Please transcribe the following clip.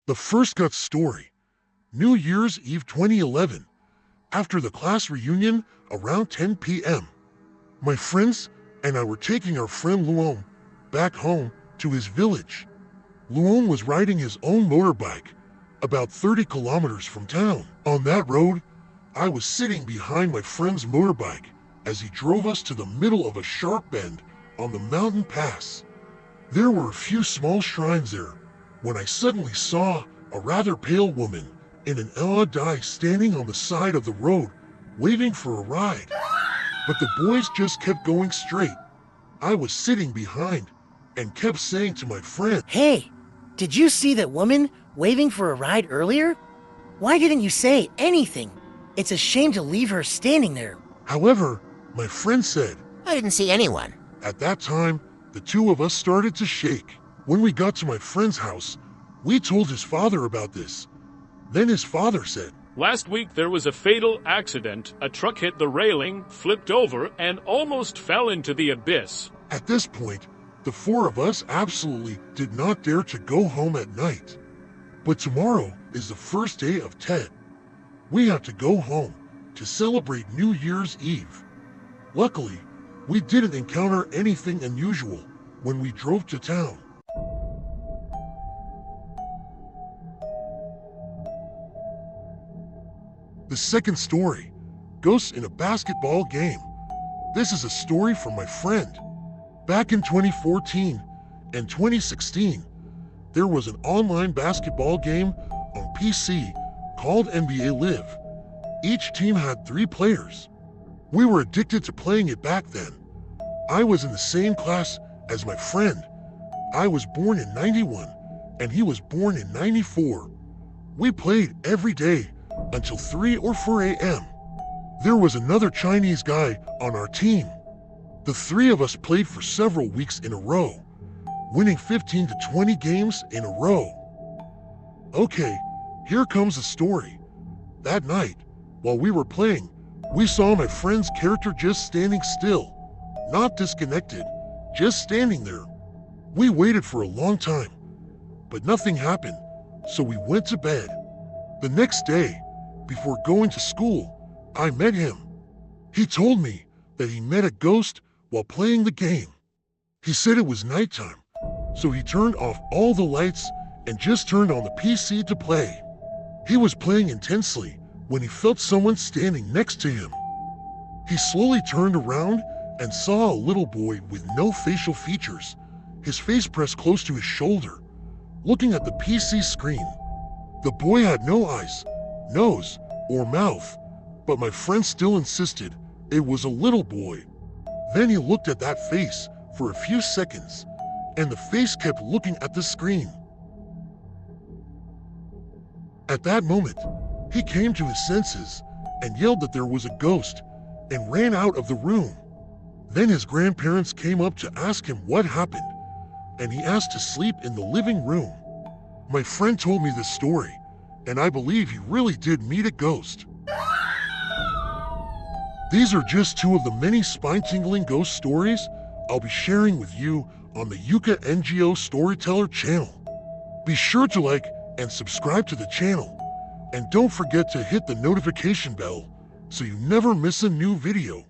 The first gut story, New Year's Eve 2011, after the class reunion around 10 p.m. My friends and I were taking our friend Luong back home to his village. Luong was riding his own motorbike about 30 kilometers from town. On that road, I was sitting behind my friend's motorbike as he drove us to the middle of a sharp bend on the mountain pass. There were a few small shrines there when I suddenly saw a rather pale woman in an dye standing on the side of the road waiting for a ride. But the boys just kept going straight. I was sitting behind and kept saying to my friend, "Hey, did you see that woman waving for a ride earlier? Why didn't you say anything? It's a shame to leave her standing there." However, my friend said, "I didn't see anyone." At that time, the two of us started to shake. When we got to my friend's house, we told his father about this. Then his father said, "Last week there was a fatal accident. A truck hit the railing, flipped over, and almost fell into the abyss." At this point, the four of us absolutely did not dare to go home at night. But tomorrow is the first day of Tet. We have to go home to celebrate New Year's Eve. Luckily, we didn't encounter anything unusual when we drove to town. The second story, Ghosts in a Basketball Game. This is a story from my friend. Back in 2014 and 2016, there was an online basketball game on PC called NBA Live. Each team had 3 players. We were addicted to playing it back then. I was in the same class as my friend. I was born in 91 and he was born in 94. We played every day until 3 or 4 a.m. There was another Chinese guy on our team. The 3 of us played for several weeks in a row, winning 15 to 20 games in a row. Okay, here comes the story. That night, while we were playing, we saw my friend's character just standing still, not disconnected, just standing there. We waited for a long time, but nothing happened, so we went to bed. The next day, before going to school, I met him. He told me that he met a ghost while playing the game. He said it was nighttime, so he turned off all the lights and just turned on the PC to play. He was playing intensely when he felt someone standing next to him. He slowly turned around and saw a little boy with no facial features, his face pressed close to his shoulder, looking at the PC screen. The boy had no eyes, nose, or mouth, but my friend still insisted it was a little boy. Then he looked at that face for a few seconds, and the face kept looking at the screen. At that moment, he came to his senses and yelled that there was a ghost and ran out of the room. Then his grandparents came up to ask him what happened, and he asked to sleep in the living room. My friend told me this story, and I believe he really did meet a ghost. These are just 2 of the many spine-tingling ghost stories I'll be sharing with you on the Yuka NGO Storyteller channel. Be sure to like and subscribe to the channel, and don't forget to hit the notification bell so you never miss a new video.